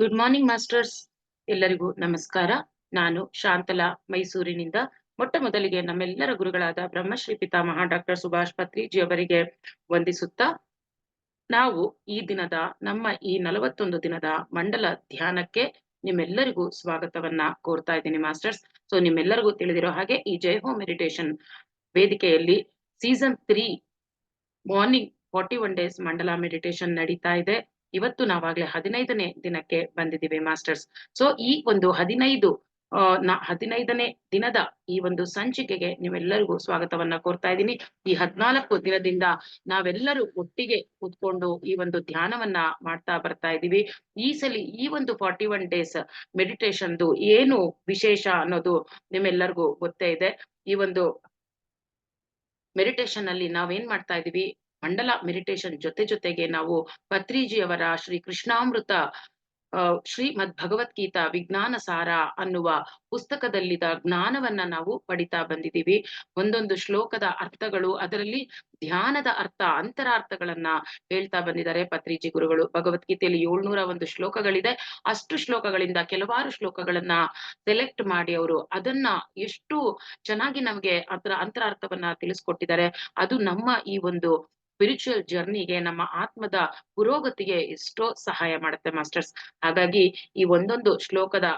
Good morning masters. ಎಲ್ಲರಿಗೂ ನಮಸ್ಕಾರ. ನಾನು ಶಾಂತಲಾ, ಮೈಸೂರಿನಿಂದ. ಮೊಟ್ಟ ಮೊದಲಿಗೆ ನಮ್ಮೆಲ್ಲರ ಗುರುಗಳಾದ ಬ್ರಹ್ಮಶ್ರೀ ಪಿತಾಮಹ ಡಾಕ್ಟರ್ ಸುಭಾಷ್ ಪತ್ರಿಜಿ ಅವರಿಗೆ ವಂದಿಸುತ್ತಾ, ನಾವು ಈ ದಿನದ ನಮ್ಮ ಈ 41 ದಿನದ ಮಂಡಲ ಧ್ಯಾನಕ್ಕೆ ನಿಮ್ಮೆಲ್ಲರಿಗೂ ಸ್ವಾಗತವನ್ನ ಕೋರ್ತಾ ಇದ್ದೀನಿ ಮಾಸ್ಟರ್ಸ್. ಸೊ ನಿಮ್ಮೆಲ್ಲರಿಗೂ ತಿಳಿದಿರೋ ಹಾಗೆ ಈ ಜೈ ಹೋಮ್ ಮೆಡಿಟೇಷನ್ ವೇದಿಕೆಯಲ್ಲಿ ಸೀಸನ್ 3 ಮಾರ್ನಿಂಗ್ 41 ಡೇಸ್ ಮಂಡಲ ಮೆಡಿಟೇಷನ್ ನಡೀತಾ ಇದೆ. ಇವತ್ತು ನಾವಾಗ್ಲೇ 15ನೇ ದಿನಕ್ಕೆ ಬಂದಿದ್ದೀವಿ ಮಾಸ್ಟರ್ಸ್. ಸೊ ಈ ಒಂದು 15ನೇ ದಿನದ ಈ ಒಂದು ಸಂಚಿಕೆಗೆ ನೀವೆಲ್ಲರಿಗೂ ಸ್ವಾಗತವನ್ನ ಕೋರ್ತಾ ಇದ್ದೀನಿ. ಈ 14 ದಿನದಿಂದ ನಾವೆಲ್ಲರೂ ಒಟ್ಟಿಗೆ ಕೂತ್ಕೊಂಡು ಈ ಒಂದು ಧ್ಯಾನವನ್ನ ಮಾಡ್ತಾ ಬರ್ತಾ ಇದ್ದೀವಿ. ಈ ಸಲ ಈ ಒಂದು 41 ಡೇಸ್ ಮೆಡಿಟೇಷನ್ದು ಏನು ವಿಶೇಷ ಅನ್ನೋದು ನಿಮ್ಮೆಲ್ಲರಿಗೂ ಗೊತ್ತೇ ಇದೆ. ಈ ಒಂದು ಮೆಡಿಟೇಷನ್ ಅಲ್ಲಿ ನಾವೇನ್ ಮಾಡ್ತಾ ಇದೀವಿ, ಮಂಡಲ ಮೆಡಿಟೇಷನ್ ಜೊತೆಗೆ ನಾವು ಪತ್ರಿಜಿ ಅವರ ಶ್ರೀ ಕೃಷ್ಣಾಮೃತ ಶ್ರೀಮದ್ ಭಗವದ್ಗೀತಾ ವಿಜ್ಞಾನ ಸಾರ ಅನ್ನುವ ಪುಸ್ತಕದಲ್ಲಿದ್ದ ಜ್ಞಾನವನ್ನ ನಾವು ಪಡಿತಾ ಬಂದಿದ್ದೀವಿ. ಒಂದೊಂದು ಶ್ಲೋಕದ ಅರ್ಥಗಳು, ಅದರಲ್ಲಿ ಧ್ಯಾನದ ಅರ್ಥ, ಅಂತರಾರ್ಥಗಳನ್ನ ಹೇಳ್ತಾ ಬಂದಿದ್ದಾರೆ ಪತ್ರಿಜಿ ಗುರುಗಳು. ಭಗವದ್ಗೀತೆಯಲ್ಲಿ 701 ಶ್ಲೋಕಗಳಿದೆ. ಅಷ್ಟು ಶ್ಲೋಕಗಳಿಂದ ಕೆಲವಾರು ಶ್ಲೋಕಗಳನ್ನ ಸೆಲೆಕ್ಟ್ ಮಾಡಿ ಅವರು ಅದನ್ನ ಎಷ್ಟು ಚೆನ್ನಾಗಿ ನಮ್ಗೆ ಅದರ ಅಂತರಾರ್ಥವನ್ನ ತಿಳಿಸ್ಕೊಟ್ಟಿದ್ದಾರೆ. ಅದು ನಮ್ಮ ಈ ಒಂದು ಸ್ಪಿರಿಚುವಲ್ ಜರ್ನಿಗೆ, ನಮ್ಮ ಆತ್ಮದ ಪುರೋಗತಿಗೆ ಎಷ್ಟೋ ಸಹಾಯ ಮಾಡುತ್ತೆ ಮಾಸ್ಟರ್ಸ್. ಹಾಗಾಗಿ ಈ ಒಂದೊಂದು ಶ್ಲೋಕದ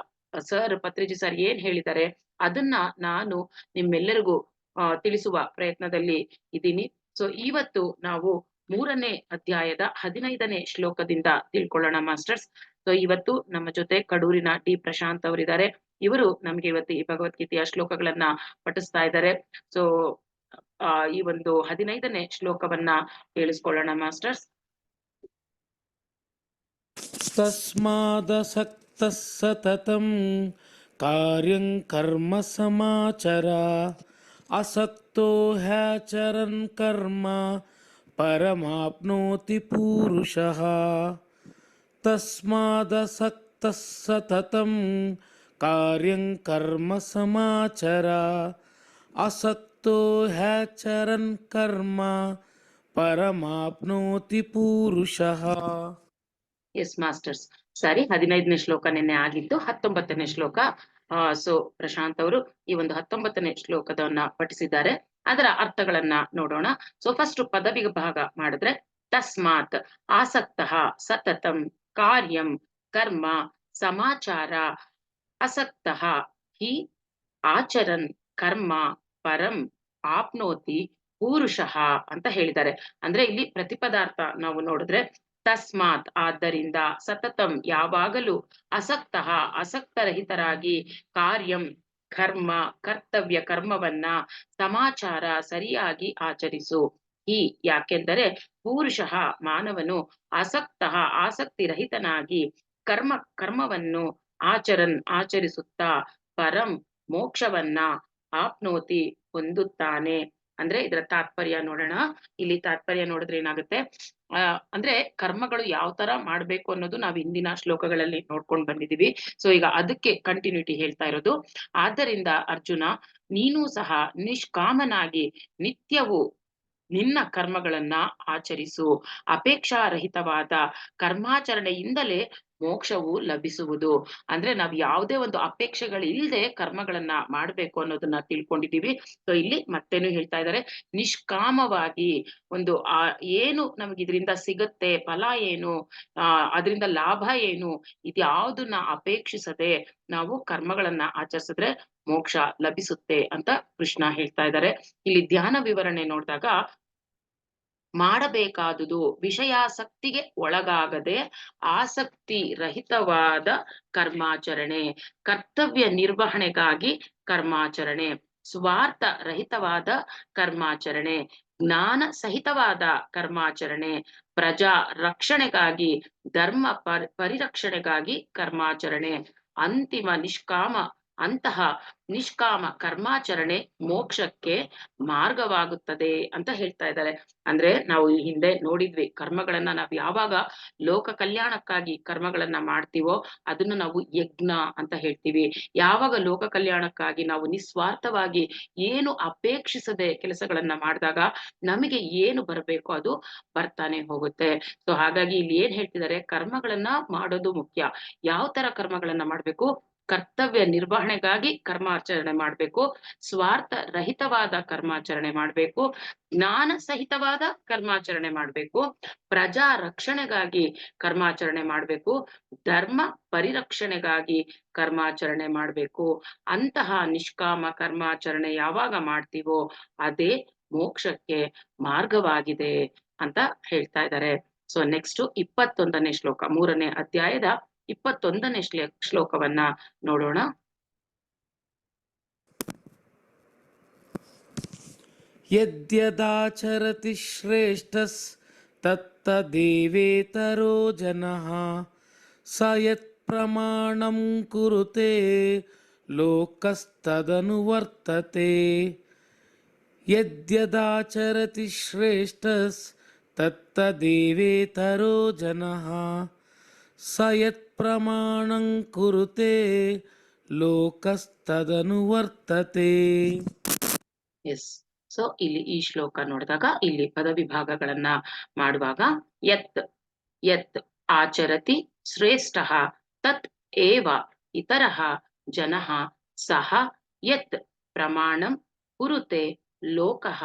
ಪತ್ರಿಜಿ ಸರ್ ಏನ್ ಹೇಳಿದ್ದಾರೆ ಅದನ್ನ ನಾನು ನಿಮ್ಮೆಲ್ಲರಿಗೂ ತಿಳಿಸುವ ಪ್ರಯತ್ನದಲ್ಲಿ ಇದ್ದೀನಿ. ಸೊ ಇವತ್ತು ನಾವು 3ನೇ ಅಧ್ಯಾಯದ 15ನೇ ಶ್ಲೋಕದಿಂದ ತಿಳ್ಕೊಳ್ಳೋಣ ಮಾಸ್ಟರ್ಸ್. ಸೊ ಇವತ್ತು ನಮ್ಮ ಜೊತೆ ಕಡೂರಿನ ಡಿ ಪ್ರಶಾಂತ್ ಅವರಿದ್ದಾರೆ. ಇವರು ನಮ್ಗೆ ಇವತ್ತು ಈ ಭಗವದ್ಗೀತೆಯ ಶ್ಲೋಕಗಳನ್ನ ಪಠಿಸ್ತಾ ಇದ್ದಾರೆ. ಸೊ ಈ ಒಂದು 15ನೇ ಶ್ಲೋಕವನ್ನ ಕೇಳಿಸ್ಕೊಳ್ಳೋಣ ಮಾಸ್ಟರ್ಸ್. ತಸ್ಮಾದಸಕ್ತಃ ಸತತಂ ಕಾರ್ಯಂ ಕರ್ಮ ಸಮಾಚರ ಅಸಕ್ತೋ ಹ್ಯಾಚರನ್ ಕರ್ಮ ಪರಮಾಪ್ನೋತಿ ಪೂರುಷಃ. ತಸ್ಮಾದಸಕ್ತಃ ಸತತಂ ಕಾರ್ಯಂ ಕರ್ಮ ಸಮಾಚರ ಅಸಕ್ತೋ ಹ್ಯಾಚರನ್ ಕರ್ಮ ಪರಮಾಪ್ನೋತಿ ಪೂರುಷಃ. ಎಸ್ ಮಾಸ್ಟರ್ಸ್, ಸರಿ. 15ನೇ ಶ್ಲೋಕ ನಿನ್ನೆ ಆಗಿತ್ತು. 19ನೇ ಶ್ಲೋಕ ಸೊ ಪ್ರಶಾಂತ್ ಅವರು ಈ ಒಂದು 19ನೇ ಶ್ಲೋಕದನ್ನ ಪಠಿಸಿದ್ದಾರೆ. ಅದರ ಅರ್ಥಗಳನ್ನ ನೋಡೋಣ. ಸೊ ಫಸ್ಟ್ ಪದವಿ ಭಾಗ ಮಾಡಿದ್ರೆ, ತಸ್ಮಾತ್ ಆಸಕ್ತಃ ಸತತಂ ಕಾರ್ಯಂ ಕರ್ಮ ಸಮಾಚಾರ ಅಸಕ್ತಃ ಹಿ ಆಚರನ್ ಕರ್ಮ ಪರಂ ಆಪ್ನೋತಿ ಪೂರುಷಃ ಅಂತ ಹೇಳಿದ್ದಾರೆ. ಅಂದ್ರೆ ಇಲ್ಲಿ ಪ್ರತಿಪದಾರ್ಥ ನಾವು ನೋಡಿದ್ರೆ, ತಸ್ಮಾತ್ ಆದ್ದರಿಂದ, ಸತತಂ ಯಾವಾಗಲೂ, ಅಸಕ್ತಃ ಆಸಕ್ತರಹಿತರಾಗಿ, ಕಾರ್ಯಂ ಕರ್ಮ ಕರ್ತವ್ಯ ಕರ್ಮವನ್ನ, ಸಮಾಚಾರ ಸರಿಯಾಗಿ ಆಚರಿಸು. ಈ ಯಾಕೆಂದರೆ ಪೂರುಷಃ ಮಾನವನು ಆಸಕ್ತಃ ಆಸಕ್ತಿರಹಿತನಾಗಿ ಕರ್ಮವನ್ನು ಆಚರಿಸುತ್ತಾ ಪರಂ ಮೋಕ್ಷವನ್ನ ಆಪ್ನೋತಿ ಹೊಂದುತ್ತಾನೆ. ಅಂದ್ರೆ ಇದರ ತಾತ್ಪರ್ಯ ನೋಡೋಣ. ಇಲ್ಲಿ ತಾತ್ಪರ್ಯ ನೋಡಿದ್ರೆ ಏನಾಗುತ್ತೆ, ಅಂದ್ರೆ ಕರ್ಮಗಳು ಯಾವ ತರ ಮಾಡ್ಬೇಕು ಅನ್ನೋದು ನಾವು ಹಿಂದಿನ ಶ್ಲೋಕಗಳಲ್ಲಿ ನೋಡ್ಕೊಂಡು ಬಂದಿದೀವಿ. ಸೊ ಈಗ ಅದಕ್ಕೆ ಕಂಟಿನ್ಯೂಟಿ ಹೇಳ್ತಾ ಇರೋದು. ಆದ್ದರಿಂದ ಅರ್ಜುನ, ನೀನು ಸಹ ನಿಷ್ಕಾಮನಾಗಿ ನಿತ್ಯವೂ ನಿನ್ನ ಕರ್ಮಗಳನ್ನ ಆಚರಿಸು. ಅಪೇಕ್ಷಾರಹಿತವಾದ ಕರ್ಮಾಚರಣೆಯಿಂದಲೇ ಮೋಕ್ಷವು ಲಭಿಸುವುದು. ಅಂದ್ರೆ ನಾವ್ ಯಾವುದೇ ಒಂದು ಅಪೇಕ್ಷೆಗಳಿಲ್ಲದೆ ಕರ್ಮಗಳನ್ನ ಮಾಡ್ಬೇಕು ಅನ್ನೋದನ್ನ ತಿಳ್ಕೊಂಡಿದೀವಿ. ಸೊ ಇಲ್ಲಿ ಮತ್ತೇನು ಹೇಳ್ತಾ ಇದ್ದಾರೆ, ನಿಷ್ಕಾಮವಾಗಿ ಒಂದು ಏನು ನಮ್ಗೆ ಇದರಿಂದ ಸಿಗುತ್ತೆ, ಫಲ ಏನು, ಅದರಿಂದ ಲಾಭ ಏನು, ಇದ್ಯಾವುದನ್ನ ಅಪೇಕ್ಷಿಸದೆ ನಾವು ಕರ್ಮಗಳನ್ನ ಆಚರಿಸಿದ್ರೆ ಮೋಕ್ಷ ಲಭಿಸುತ್ತೆ ಅಂತ ಕೃಷ್ಣ ಹೇಳ್ತಾ ಇದ್ದಾರೆ. ಇಲ್ಲಿ ಧ್ಯಾನ ವಿವರಣೆ ನೋಡಿದಾಗ, ಮಾಡಬೇಕಾದುದು ವಿಷಯಾಸಕ್ತಿಗೆ ಒಳಗಾಗದೆ ಆಸಕ್ತಿ ರಹಿತವಾದ ಕರ್ಮಾಚರಣೆ, ಕರ್ತವ್ಯ ನಿರ್ವಹಣೆಗಾಗಿ ಕರ್ಮಾಚರಣೆ, ಸ್ವಾರ್ಥ ರಹಿತವಾದ ಕರ್ಮಾಚರಣೆ, ಜ್ಞಾನ ಸಹಿತವಾದ ಕರ್ಮಾಚರಣೆ, ಪ್ರಜಾ ರಕ್ಷಣೆಗಾಗಿ, ಧರ್ಮ ಪರಿರಕ್ಷಣೆಗಾಗಿ ಕರ್ಮಾಚರಣೆ, ಅಂತಿಮ ನಿಷ್ಕಾಮ ಅಂತಹ ನಿಷ್ಕಾಮ ಕರ್ಮಾಚರಣೆ ಮೋಕ್ಷಕ್ಕೆ ಮಾರ್ಗವಾಗುತ್ತದೆ ಅಂತ ಹೇಳ್ತಾ ಇದ್ದಾರೆ. ಅಂದ್ರೆ ನಾವು ಈ ಹಿಂದೆ ನೋಡಿದ್ವಿ, ಕರ್ಮಗಳನ್ನ ನಾವು ಯಾವಾಗ ಲೋಕ ಕಲ್ಯಾಣಕ್ಕಾಗಿ ಕರ್ಮಗಳನ್ನ ಮಾಡ್ತೀವೋ ಅದನ್ನು ನಾವು ಯಜ್ಞ ಅಂತ ಹೇಳ್ತೀವಿ. ಯಾವಾಗ ಲೋಕ ಕಲ್ಯಾಣಕ್ಕಾಗಿ ನಾವು ನಿಸ್ವಾರ್ಥವಾಗಿ ಏನು ಅಪೇಕ್ಷಿಸದೆ ಕೆಲಸಗಳನ್ನ ಮಾಡಿದಾಗ ನಮಗೆ ಏನು ಬರಬೇಕೋ ಅದು ಬರ್ತಾನೆ ಹೋಗುತ್ತೆ. ಸೊ ಹಾಗಾಗಿ ಇಲ್ಲಿ ಏನ್ ಹೇಳ್ತಿದ್ದಾರೆ, ಕರ್ಮಗಳನ್ನ ಮಾಡೋದು ಮುಖ್ಯ. ಯಾವ ತರ ಕರ್ಮಗಳನ್ನ ಮಾಡ್ಬೇಕು? ಕರ್ತವ್ಯ ನಿರ್ವಹಣೆಗಾಗಿ ಕರ್ಮಾಚರಣೆ ಮಾಡ್ಬೇಕು, ಸ್ವಾರ್ಥ ರಹಿತವಾದ ಕರ್ಮಾಚರಣೆ ಮಾಡ್ಬೇಕು, ಜ್ಞಾನ ಸಹಿತವಾದ ಕರ್ಮಾಚರಣೆ ಮಾಡ್ಬೇಕು, ಪ್ರಜಾ ರಕ್ಷಣೆಗಾಗಿ ಕರ್ಮಾಚರಣೆ ಮಾಡ್ಬೇಕು, ಧರ್ಮ ಪರಿರಕ್ಷಣೆಗಾಗಿ ಕರ್ಮಾಚರಣೆ ಮಾಡ್ಬೇಕು. ಅಂತಹ ನಿಷ್ಕಾಮ ಕರ್ಮಾಚರಣೆ ಯಾವಾಗ ಮಾಡ್ತೀವೋ ಅದೇ ಮೋಕ್ಷಕ್ಕೆ ಮಾರ್ಗವಾಗಿದೆ ಅಂತ ಹೇಳ್ತಾ ಇದ್ದಾರೆ. ಸೊ ನೆಕ್ಸ್ಟ್ 21ನೇ ಶ್ಲೋಕ, 3ನೇ ಅಧ್ಯಾಯದ 21ನೇ ಶ್ಲೋಕವನ್ನ ನೋಡೋಣ. ಯದ್ಯದಾಚರತಿ ಶ್ರೇಷ್ಠಸ್ ತತ್ತದೇವೇತರೋ ಜನಃ ಸ ಯತ್ ಪ್ರಮಾಣಂ ಕುರುತೆ ಲೋಕಸ್ತದನುವರ್ತತೆ. ಯದ್ಯದಾಚರತಿ ಶ್ರೇಷ್ಠಸ್ ತತ್ತದೇವೇತರೋ ಜನಃ ಸ ಯತ್ ಪ್ರಮಾಣಂ ಕುರುತೆ ಲೋಕಸ್ತದನುವರ್ತತೆ. ಎಸ್. ಸೊ ಇಲ್ಲಿ ಈ ಶ್ಲೋಕ ನೋಡಿದಾಗ ಇಲ್ಲಿ ಪದವಿಭಾಗಗಳನ್ನ ಮಾಡುವಾಗ ಯತ್ ಯತ್ ಆಚರತಿ ಶ್ರೇಷ್ಠಃ ತತ್ ಏವ ಇತರಃ ಜನಃ ಸಹ ಯತ್ ಪ್ರಮಾಣಂ ಕುರುತೆ ಲೋಕಃ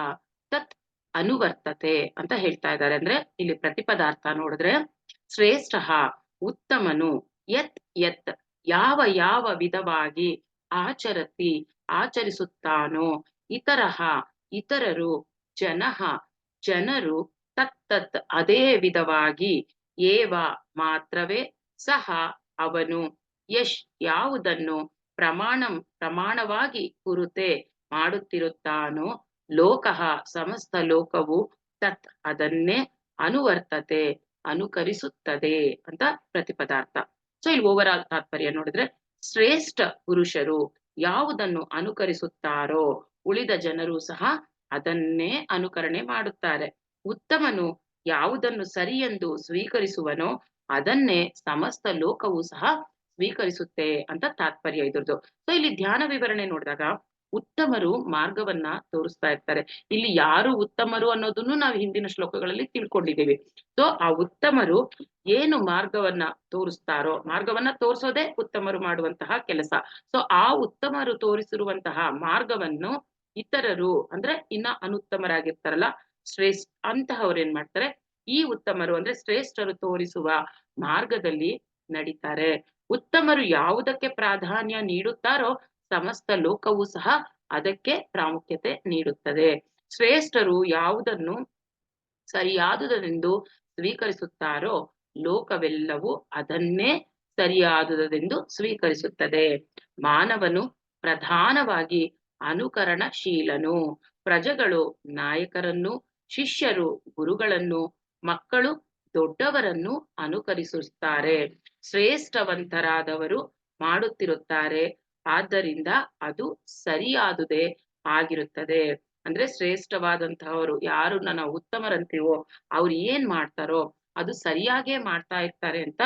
ತತ್ ಅನುವರ್ತತೆ ಅಂತ ಹೇಳ್ತಾ ಇದ್ದಾರೆ. ಅಂದ್ರೆ ಇಲ್ಲಿ ಪ್ರತಿಪದಾರ್ಥ ನೋಡಿದ್ರೆ ಶ್ರೇಷ್ಠಃ ಉತ್ತಮನು, ಯತ್ ಯತ್ ಯಾವ ಯಾವ ವಿಧವಾಗಿ ಆಚರತಿ ಆಚರಿಸುತ್ತಾನೋ, ಇತರಃ ಇತರರು, ಜನಃ ಜನರು, ತತ್ತತ್ ಅದೇ ವಿಧವಾಗಿ, ಏವ ಮಾತ್ರವೇ, ಸಹ ಅವನು, ಯಶ್ ಯಾವುದನ್ನು, ಪ್ರಮಾಣವಾಗಿ ಕುರುತೆ ಮಾಡುತ್ತಿರುತ್ತಾನೋ, ಲೋಕಃ ಸಮಸ್ತ ಲೋಕವು, ತತ್ ಅದನ್ನೇ, ಅನುವರ್ತತೆ ಅನುಕರಿಸುತ್ತದೆ ಅಂತ ಪ್ರತಿಪದಾರ್ಥ. ಸೊ ಇಲ್ಲಿ ಓವರ್ ಆಲ್ ತಾತ್ಪರ್ಯ ನೋಡಿದ್ರೆ, ಶ್ರೇಷ್ಠ ಪುರುಷರು ಯಾವುದನ್ನು ಅನುಕರಿಸುತ್ತಾರೋ ಉಳಿದ ಜನರು ಸಹ ಅದನ್ನೇ ಅನುಕರಣೆ ಮಾಡುತ್ತಾರೆ. ಉತ್ತಮನು ಯಾವುದನ್ನು ಸರಿಯೆಂದು ಸ್ವೀಕರಿಸುವನೋ ಅದನ್ನೇ ಸಮಸ್ತ ಲೋಕವು ಸಹ ಸ್ವೀಕರಿಸುತ್ತೆ ಅಂತ ತಾತ್ಪರ್ಯ ಇದ್ರದ್ದು. ಸೊ ಇಲ್ಲಿ ಧ್ಯಾನ ವಿವರಣೆ ನೋಡಿದಾಗ ಉತ್ತಮರು ಮಾರ್ಗವನ್ನ ತೋರಿಸ್ತಾ ಇರ್ತಾರೆ. ಇಲ್ಲಿ ಯಾರು ಉತ್ತಮರು ಅನ್ನೋದನ್ನು ನಾವು ಹಿಂದಿನ ಶ್ಲೋಕಗಳಲ್ಲಿ ತಿಳ್ಕೊಂಡಿದ್ದೀವಿ. ಸೊ ಆ ಉತ್ತಮರು ಏನು ಮಾರ್ಗವನ್ನ ತೋರಿಸ್ತಾರೋ, ಮಾರ್ಗವನ್ನ ತೋರಿಸೋದೇ ಉತ್ತಮರು ಮಾಡುವಂತಹ ಕೆಲಸ. ಸೊ ಆ ಉತ್ತಮರು ತೋರಿಸಿರುವಂತಹ ಮಾರ್ಗವನ್ನು ಇತರರು ಅಂದ್ರೆ ಇನ್ನ ಅನುತ್ತಮರಾಗಿರ್ತಾರಲ್ಲ, ಅಂತಹವ್ರು ಏನ್ ಮಾಡ್ತಾರೆ, ಈ ಉತ್ತಮರು ಅಂದ್ರೆ ಶ್ರೇಷ್ಠರು ತೋರಿಸುವ ಮಾರ್ಗದಲ್ಲಿ ನಡೀತಾರೆ. ಉತ್ತಮರು ಯಾವುದಕ್ಕೆ ಪ್ರಾಧಾನ್ಯ ನೀಡುತ್ತಾರೋ ಸಮಸ್ತ ಲೋಕವು ಸಹ ಅದಕ್ಕೆ ಪ್ರಾಮುಖ್ಯತೆ ನೀಡುತ್ತದೆ. ಶ್ರೇಷ್ಠರು ಯಾವುದನ್ನು ಸರಿಯಾದುದೆಂದು ಸ್ವೀಕರಿಸುತ್ತಾರೋ ಲೋಕವೆಲ್ಲವೂ ಅದನ್ನೇ ಸರಿಯಾದುದೆಂದು ಸ್ವೀಕರಿಸುತ್ತದೆ. ಮಾನವನು ಪ್ರಧಾನವಾಗಿ ಅನುಕರಣಶೀಲನು. ಪ್ರಜೆಗಳು ನಾಯಕರನ್ನು, ಶಿಷ್ಯರು ಗುರುಗಳನ್ನು, ಮಕ್ಕಳು ದೊಡ್ಡವರನ್ನು ಅನುಕರಿಸುತ್ತಾರೆ. ಶ್ರೇಷ್ಠವಂತರಾದವರು ಮಾಡುತ್ತಿರುತ್ತಾರೆ, ಆದ್ದರಿಂದ ಅದು ಸರಿಯಾದುದೇ ಆಗಿರುತ್ತದೆ. ಅಂದ್ರೆ ಶ್ರೇಷ್ಠವಾದಂತಹವರು ಯಾರನ್ನ ನಾವು ಉತ್ತಮರಂತೀವೋ ಅವ್ರು ಏನ್ ಮಾಡ್ತಾರೋ ಅದು ಸರಿಯಾಗೇ ಮಾಡ್ತಾ ಇರ್ತಾರೆ ಅಂತ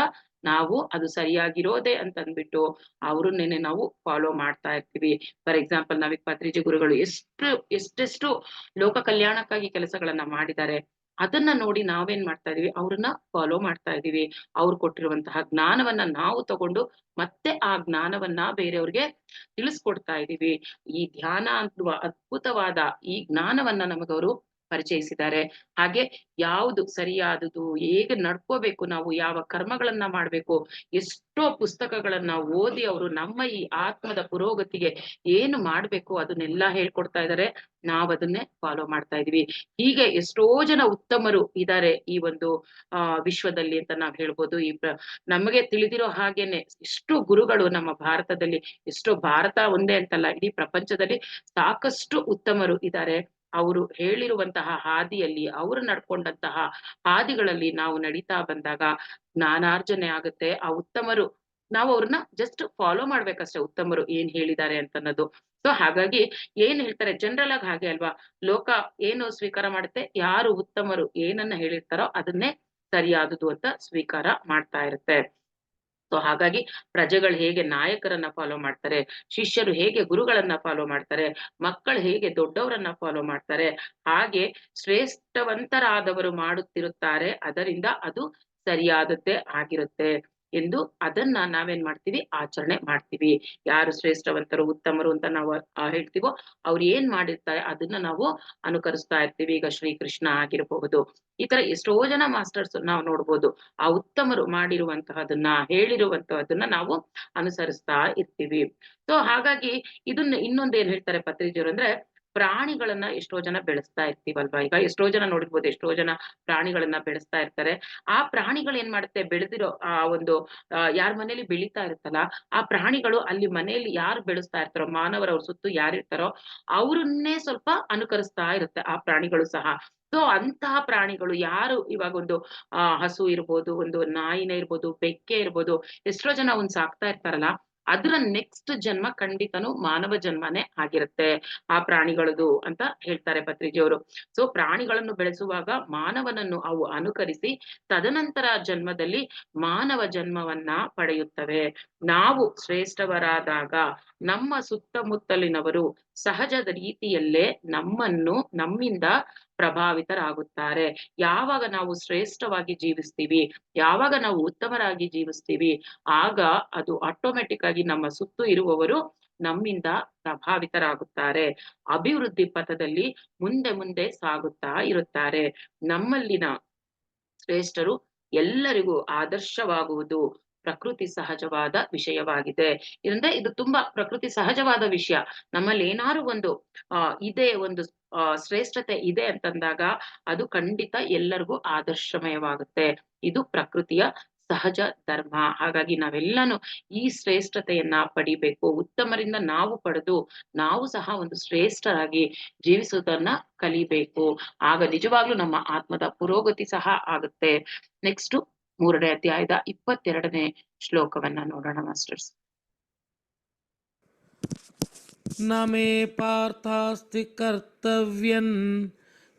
ನಾವು ಅದು ಸರಿಯಾಗಿರೋದೆ ಅಂತ ಅಂದ್ಬಿಟ್ಟು ಅವ್ರನ್ನೇನೆ ನಾವು ಫಾಲೋ ಮಾಡ್ತಾ ಇರ್ತೀವಿ. ಫಾರ್ ಎಕ್ಸಾಂಪಲ್ ನಾವೀಗ ಪತ್ರಿಜಿ ಗುರುಗಳು ಎಷ್ಟೆಷ್ಟು ಲೋಕ ಕಲ್ಯಾಣಕ್ಕಾಗಿ ಕೆಲಸಗಳನ್ನ ಮಾಡಿದ್ದಾರೆ, ಅದನ್ನ ನೋಡಿ ನಾವೇನ್ ಮಾಡ್ತಾ ಇದೀವಿ, ಅವ್ರನ್ನ ಫಾಲೋ ಮಾಡ್ತಾ ಇದೀವಿ. ಅವ್ರು ಕೊಟ್ಟಿರುವಂತಹ ಜ್ಞಾನವನ್ನ ನಾವು ತಗೊಂಡು ಮತ್ತೆ ಆ ಜ್ಞಾನವನ್ನ ಬೇರೆಯವ್ರಿಗೆ ತಿಳಿಸ್ಕೊಡ್ತಾ ಇದೀವಿ. ಈ ಧ್ಯಾನ ಅನ್ನುವ ಅದ್ಭುತವಾದ ಈ ಜ್ಞಾನವನ್ನ ನಮಗವರು ಪರಿಚಯಿಸಿದ್ದಾರೆ. ಹಾಗೆ ಯಾವುದು ಸರಿಯಾದುದು, ಹೇಗೆ ನಡ್ಕೋಬೇಕು, ನಾವು ಯಾವ ಕರ್ಮಗಳನ್ನ ಮಾಡ್ಬೇಕು, ಎಷ್ಟೋ ಪುಸ್ತಕಗಳನ್ನ ಓದಿ ಅವರು ನಮ್ಮ ಈ ಆತ್ಮದ ಪುರೋಗತಿಗೆ ಏನು ಮಾಡ್ಬೇಕು ಅದನ್ನೆಲ್ಲ ಹೇಳ್ಕೊಡ್ತಾ ಇದ್ದಾರೆ. ನಾವ್ ಅದನ್ನೇ ಫಾಲೋ ಮಾಡ್ತಾ ಇದೀವಿ. ಹೀಗೆ ಎಷ್ಟೋ ಜನ ಉತ್ತಮರು ಇದ್ದಾರೆ ಈ ಒಂದು ವಿಶ್ವದಲ್ಲಿ ಅಂತ ನಾವ್ ಹೇಳ್ಬೋದು. ನಮಗೆ ತಿಳಿದಿರೋ ಹಾಗೇನೆ ಎಷ್ಟು ಗುರುಗಳು ನಮ್ಮ ಭಾರತದಲ್ಲಿ, ಎಷ್ಟೋ ಭಾರತ ಒಂದೇ ಅಂತಲ್ಲ ಇಡೀ ಪ್ರಪಂಚದಲ್ಲಿ ಸಾಕಷ್ಟು ಉತ್ತಮರು ಇದ್ದಾರೆ. ಅವರು ಹೇಳಿರುವಂತಹ ಹಾದಿಯಲ್ಲಿ, ಅವರು ನಡ್ಕೊಂಡಂತಹ ಹಾದಿಗಳಲ್ಲಿ ನಾವು ನಡೀತಾ ಬಂದಾಗ ಜ್ಞಾನಾರ್ಜನೆ ಆಗುತ್ತೆ. ಆ ಉತ್ತಮರು ನಾವು ಅವ್ರನ್ನ ಜಸ್ಟ್ ಫಾಲೋ ಮಾಡ್ಬೇಕಷ್ಟೇ, ಉತ್ತಮರು ಏನ್ ಹೇಳಿದ್ದಾರೆ ಅಂತನ್ನೋದು. ಸೊ ಹಾಗಾಗಿ ಏನ್ ಹೇಳ್ತಾರೆ ಜನರಲ್ ಆಗಿ ಹಾಗೆ ಅಲ್ವಾ? ಲೋಕ ಏನು ಸ್ವೀಕಾರ ಮಾಡುತ್ತೆ, ಯಾರು ಉತ್ತಮರು ಏನನ್ನ ಹೇಳಿರ್ತಾರೋ ಅದನ್ನೇ ಸರಿಯಾದುದು ಅಂತ ಸ್ವೀಕಾರ ಮಾಡ್ತಾ ಇರುತ್ತೆ. ಸೊ ಹಾಗಾಗಿ ಪ್ರಜೆಗಳು ಹೇಗೆ ನಾಯಕರನ್ನ ಫಾಲೋ ಮಾಡ್ತಾರೆ, ಶಿಷ್ಯರು ಹೇಗೆ ಗುರುಗಳನ್ನ ಫಾಲೋ ಮಾಡ್ತಾರೆ, ಮಕ್ಕಳು ಹೇಗೆ ದೊಡ್ಡವರನ್ನ ಫಾಲೋ ಮಾಡ್ತಾರೆ, ಹಾಗೆ ಶ್ರೇಷ್ಠವಂತರಾದವರು ಮಾಡುತ್ತಿರುತ್ತಾರೆ, ಅದರಿಂದ ಅದು ಸರಿಯಾದದ್ದೇ ಆಗಿರುತ್ತೆ ಎಂದು ಅದನ್ನ ನಾವೇನ್ ಮಾಡ್ತೀವಿ, ಆಚರಣೆ ಮಾಡ್ತೀವಿ. ಯಾರು ಶ್ರೇಷ್ಠವಂತರು ಉತ್ತಮರು ಅಂತ ನಾವು ಹೇಳ್ತೀವೋ ಅವ್ರು ಏನ್ ಮಾಡಿರ್ತಾರೆ ಅದನ್ನ ನಾವು ಅನುಕರಿಸ್ತಾ ಇರ್ತೀವಿ. ಈಗ ಶ್ರೀಕೃಷ್ಣ ಆಗಿರಬಹುದು, ಈ ತರ ಎಷ್ಟೋ ಜನ ಮಾಸ್ಟರ್ಸ್ ನಾವು ನೋಡ್ಬೋದು. ಆ ಉತ್ತಮರು ಮಾಡಿರುವಂತಹದನ್ನ ಹೇಳಿರುವಂತಹದನ್ನ ನಾವು ಅನುಸರಿಸ್ತಾ ಇರ್ತೀವಿ. ಸೊ ಹಾಗಾಗಿ ಇದನ್ನ ಇನ್ನೊಂದ್ ಏನ್ ಹೇಳ್ತಾರೆ ಪತ್ರಿಜಿಯವರು ಅಂದ್ರೆ, ಪ್ರಾಣಿಗಳನ್ನ ಎಷ್ಟೋ ಜನ ಬೆಳೆಸ್ತಾ ಇರ್ತೀವಲ್ವಾ? ಈಗ ಎಷ್ಟೋ ಜನ ನೋಡಿರ್ಬೋದು, ಎಷ್ಟೋ ಜನ ಪ್ರಾಣಿಗಳನ್ನ ಬೆಳೆಸ್ತಾ ಇರ್ತಾರೆ. ಆ ಪ್ರಾಣಿಗಳು ಏನ್ ಮಾಡುತ್ತೆ, ಬೆಳೆದಿರೋ ಆ ಒಂದು ಯಾರ್ ಮನೇಲಿ ಬೆಳೀತಾ ಇರುತ್ತಲ್ಲ, ಆ ಪ್ರಾಣಿಗಳು ಅಲ್ಲಿ ಮನೆಯಲ್ಲಿ ಯಾರು ಬೆಳೆಸ್ತಾ ಇರ್ತಾರೋ, ಮಾನವರು ಅವ್ರ ಸುತ್ತು ಯಾರಿರ್ತಾರೋ ಅವ್ರನ್ನೇ ಸ್ವಲ್ಪ ಅನುಕರಿಸ್ತಾ ಇರುತ್ತೆ ಆ ಪ್ರಾಣಿಗಳು ಸಹ. ಸೊ ಅಂತಹ ಪ್ರಾಣಿಗಳು ಯಾರು ಇವಾಗ ಒಂದು ಹಸು ಇರ್ಬೋದು, ಒಂದು ನಾಯಿನೇ ಇರ್ಬೋದು, ಬೆಕ್ಕೆ ಇರ್ಬೋದು, ಎಷ್ಟೋ ಜನ ಅವ್ನ್ ಸಾಕ್ತಾ ಇರ್ತಾರಲ್ಲ, ಅದ್ರ ನೆಕ್ಸ್ಟ್ ಜನ್ಮ ಖಂಡಿತನು ಮಾನವ ಜನ್ಮನೇ ಆಗಿರುತ್ತೆ ಆ ಪ್ರಾಣಿಗಳದು ಅಂತ ಹೇಳ್ತಾರೆ ಪತ್ರಿಜಿಯವರು. ಸೊ ಪ್ರಾಣಿಗಳನ್ನು ಬೆಳೆಸುವಾಗ ಮಾನವನನ್ನು ಅವು ಅನುಕರಿಸಿ ತದನಂತರ ಜನ್ಮದಲ್ಲಿ ಮಾನವ ಜನ್ಮವನ್ನ ಪಡೆಯುತ್ತವೆ. ನಾವು ಶ್ರೇಷ್ಠವರಾದಾಗ ನಮ್ಮ ಸುತ್ತಮುತ್ತಲಿನವರು ಸಹಜದ ರೀತಿಯಲ್ಲೇ ನಮ್ಮಿಂದ ಪ್ರಭಾವಿತರಾಗುತ್ತಾರೆ. ಯಾವಾಗ ನಾವು ಶ್ರೇಷ್ಠವಾಗಿ ಜೀವಿಸ್ತೀವಿ, ಯಾವಾಗ ನಾವು ಉತ್ತಮರಾಗಿ ಜೀವಿಸ್ತೀವಿ, ಆಗ ಅದು ಆಟೋಮೆಟಿಕ್ ಆಗಿ ನಮ್ಮ ಸುತ್ತು ಇರುವವರು ನಮ್ಮಿಂದ ಪ್ರಭಾವಿತರಾಗುತ್ತಾರೆ. ಅಭಿವೃದ್ಧಿ ಪಥದಲ್ಲಿ ಮುಂದೆ ಮುಂದೆ ಸಾಗುತ್ತಾ ಇರುತ್ತಾರೆ. ನಮ್ಮಲ್ಲಿನ ಶ್ರೇಷ್ಠರು ಎಲ್ಲರಿಗೂ ಆದರ್ಶವಾಗುವುದು ಪ್ರಕೃತಿ ಸಹಜವಾದ ವಿಷಯವಾಗಿದೆ. ಅಂದ್ರೆ ಇದು ತುಂಬಾ ಪ್ರಕೃತಿ ಸಹಜವಾದ ವಿಷಯ. ನಮ್ಮಲ್ಲಿ ಏನಾದ್ರು ಒಂದು ಇದೆ, ಒಂದು ಶ್ರೇಷ್ಠತೆ ಇದೆ ಅಂತಂದಾಗ ಅದು ಖಂಡಿತ ಎಲ್ಲರಿಗೂ ಆದರ್ಶಮಯವಾಗುತ್ತೆ. ಇದು ಪ್ರಕೃತಿಯ ಸಹಜ ಧರ್ಮ. ಹಾಗಾಗಿ ನಾವೆಲ್ಲಾನು ಈ ಶ್ರೇಷ್ಠತೆಯನ್ನ ಪಡಿಬೇಕು. ಉತ್ತಮರಿಂದ ನಾವು ಪಡೆದು ನಾವು ಸಹ ಒಂದು ಶ್ರೇಷ್ಠರಾಗಿ ಜೀವಿಸುವುದನ್ನ ಕಲಿಬೇಕು. ಆಗ ನಿಜವಾಗ್ಲೂ ನಮ್ಮ ಆತ್ಮದ ಪುರೋಗತಿ ಸಹ ಆಗುತ್ತೆ. ನೆಕ್ಸ್ಟ್ 3ನೇ ಅಧ್ಯಾಯದ 22ನೇ ಶ್ಲೋಕವನ್ನ ನೋಡೋಣ ಮಾಸ್ಟರ್ಸ್. ನ ಮೇ ಪಾರ್ಥಾಸ್ತಿ ಕರ್ತವ್ಯನ್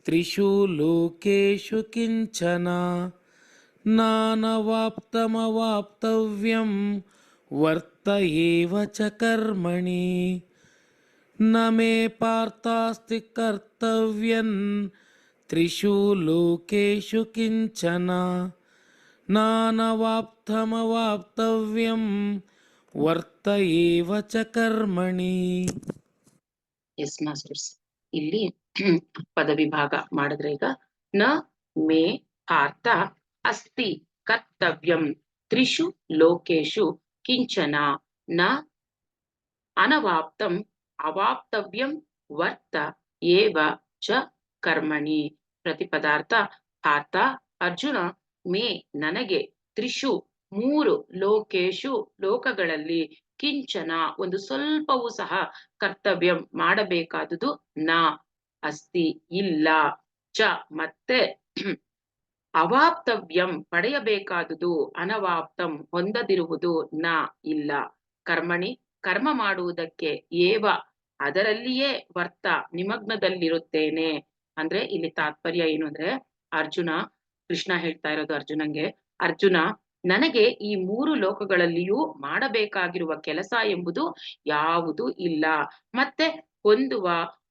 ತ್ರಿಷು ಲೋಕೇಶು ಕಿಂಚನ ನಾನವಾಪ್ತಮವಾಪ್ತವ್ಯಂ ವರ್ತ ಏವ ಚ ಕರ್ಮಣಿ. ನ ಮೇ ಪಾರ್ಥಾಸ್ತಿ ಕರ್ತವ್ಯನ್ ತ್ರಿಷು ಲೋಕೇಶು ಕಿಂಚನ ನಾನವಾಪ್ತಮವಾಪ್ತವ್ಯಂ ವರ್ತ ಏವ ಚ ಕರ್ಮಣಿ. ಎಸ್ ಮಾಸ್ಟರ್ಸ್, ಇಲ್ಲಿ ಪದವಿಭಾಗ ಮಾಡಿದ್ರೆ ಈಗ ನ ಮೇ ಪಾರ್ಥ ಅಸ್ತಿ ಕರ್ತವ್ಯಂ ತ್ರಿಷು ಲೋಕೇಶು ಕಿಂಚನ ನ ಅನವಾಪ್ತಂ ಅವಾಪ್ತವ್ಯಂ ವರ್ತ ಏವ ಚ ಕರ್ಮಣಿ. ಪ್ರತಿಪದಾರ್ಥ ಪಾರ್ಥ ಅರ್ಜುನ, ಮೇ ನನಗೆ, ತ್ರಿಷು 3 ಲೋಕೇಶು ಲೋಕಗಳಲ್ಲಿ, ಕಿಂಚನ ಒಂದು ಸ್ವಲ್ಪವೂ ಸಹ, ಕರ್ತವ್ಯಂ ಮಾಡಬೇಕಾದುದು, ನ ಅಸ್ತಿ ಇಲ್ಲ, ಚ ಮತ್ತೆ ಅವಾಪ್ತವ್ಯಂ ಪಡೆಯಬೇಕಾದುದು, ಅನವಾಪ್ತಂ ಹೊಂದದಿರುವುದು, ನ ಇಲ್ಲ, ಕರ್ಮಣಿ ಕರ್ಮ ಮಾಡುವುದಕ್ಕೆ, ಏವ ಅದರಲ್ಲಿಯೇ, ವರ್ತ ನಿಮಗ್ನದಲ್ಲಿರುತ್ತೇನೆ. ಅಂದ್ರೆ ಇಲ್ಲಿ ತಾತ್ಪರ್ಯ ಏನು ಅಂದ್ರೆ, ಅರ್ಜುನ, ಕೃಷ್ಣ ಹೇಳ್ತಾ ಇರೋದು ಅರ್ಜುನಂಗೆ, ಅರ್ಜುನ ನನಗೆ ಈ 3 ಲೋಕಗಳಲ್ಲಿಯೂ ಮಾಡಬೇಕಾಗಿರುವ ಕೆಲಸ ಎಂಬುದು ಯಾವುದೂ ಇಲ್ಲ, ಮತ್ತೆ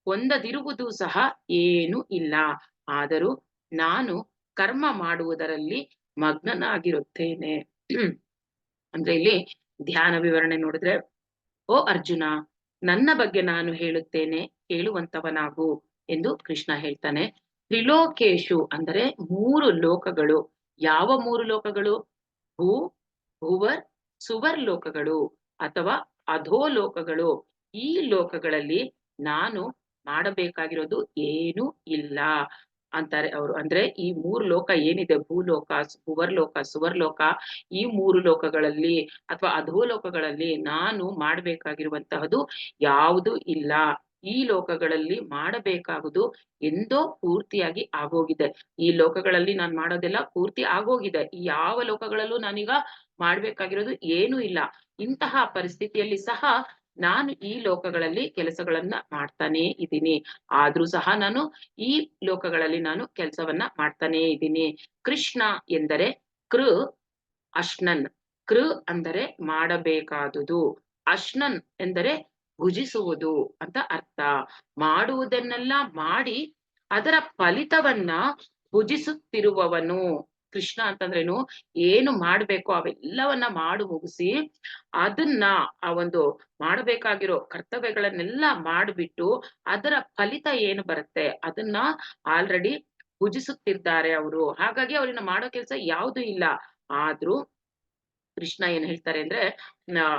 ಹೊಂದದಿರುವುದು ಸಹ ಏನೂ ಇಲ್ಲ. ಆದರೂ ನಾನು ಕರ್ಮ ಮಾಡುವುದರಲ್ಲಿ ಮಗ್ನನಾಗಿರುತ್ತೇನೆ. ಅಂದ್ರೆ ಇಲ್ಲಿ ಧ್ಯಾನ ವಿವರಣೆ ನೋಡಿದ್ರೆ, ಓ ಅರ್ಜುನ, ನನ್ನ ಬಗ್ಗೆ ನಾನು ಹೇಳುತ್ತೇನೆ, ಕೇಳುವಂತವನಾಗು ಎಂದು ಕೃಷ್ಣ ಹೇಳ್ತಾನೆ. ತ್ರಿಲೋಕೇಶು ಅಂದರೆ 3 ಲೋಕಗಳು. ಯಾವ 3 ಲೋಕಗಳು? ಭೂ, ಭುವರ್, ಸುವರ್ ಲೋಕಗಳು ಅಥವಾ ಅಧೋಲೋಕಗಳು. ಈ ಲೋಕಗಳಲ್ಲಿ ನಾನು ಮಾಡಬೇಕಾಗಿರೋದು ಏನೂ ಇಲ್ಲ ಅಂತಾರೆ ಅವರು. ಅಂದ್ರೆ ಈ 3 ಲೋಕ ಏನಿದೆ, ಭೂಲೋಕ, ಭುವರ್ಲೋಕ, ಸುವರ್ಲೋಕ, ಈ 3 ಲೋಕಗಳಲ್ಲಿ ಅಥವಾ ಅಧೋಲೋಕಗಳಲ್ಲಿ ನಾನು ಮಾಡಬೇಕಾಗಿರುವಂತಹದ್ದು ಯಾವುದೂ ಇಲ್ಲ. ಈ ಲೋಕಗಳಲ್ಲಿ ಮಾಡಬೇಕಾಗುವುದು ಎಂದೋ ಪೂರ್ತಿಯಾಗಿ ಆಗೋಗಿದೆ. ಈ ಲೋಕಗಳಲ್ಲಿ ನಾನು ಮಾಡೋದೆಲ್ಲ ಪೂರ್ತಿ ಆಗೋಗಿದೆ. ಈ ಯಾವ ಲೋಕಗಳಲ್ಲೂ ನಾನೀಗ ಮಾಡ್ಬೇಕಾಗಿರೋದು ಏನೂ ಇಲ್ಲ. ಇಂತಹ ಪರಿಸ್ಥಿತಿಯಲ್ಲಿ ಸಹ ನಾನು ಈ ಲೋಕಗಳಲ್ಲಿ ಕೆಲಸಗಳನ್ನ ಮಾಡ್ತಾನೇ ಇದ್ದೀನಿ. ಆದ್ರೂ ಸಹ ನಾನು ಈ ಲೋಕಗಳಲ್ಲಿ ನಾನು ಕೆಲಸವನ್ನ ಮಾಡ್ತಾನೇ ಇದ್ದೀನಿ. ಕೃಷ್ಣ ಎಂದರೆ ಕೃ ಅಶ್ನನ್. ಕೃ ಅಂದರೆ ಮಾಡಬೇಕಾದುದು. ಅಶ್ನನ್ ಎಂದರೆ ಭುಜಿಸುವುದು ಅಂತ ಅರ್ಥ. ಮಾಡುವುದನ್ನೆಲ್ಲ ಮಾಡಿ ಅದರ ಫಲಿತವನ್ನ ಭುಜಿಸುತ್ತಿರುವವನು. ಕೃಷ್ಣ ಅಂತಂದ್ರೇನು? ಏನು ಮಾಡ್ಬೇಕೋ ಅವೆಲ್ಲವನ್ನ ಮಾಡು ಮುಗಿಸಿ, ಅದನ್ನ ಆ ಒಂದು ಮಾಡಬೇಕಾಗಿರೋ ಕರ್ತವ್ಯಗಳನ್ನೆಲ್ಲ ಮಾಡ್ಬಿಟ್ಟು, ಅದರ ಫಲಿತ ಏನು ಬರುತ್ತೆ ಅದನ್ನ ಆಲ್ರೆಡಿ ಭುಜಿಸುತ್ತಿದ್ದಾರೆ ಅವರು. ಹಾಗಾಗಿ ಅವ್ರಿನ್ನ ಮಾಡೋ ಕೆಲ್ಸ ಯಾವ್ದೂ ಇಲ್ಲ. ಆದ್ರೂ ಕೃಷ್ಣ ಏನ್ ಹೇಳ್ತಾರೆ ಅಂದ್ರೆ,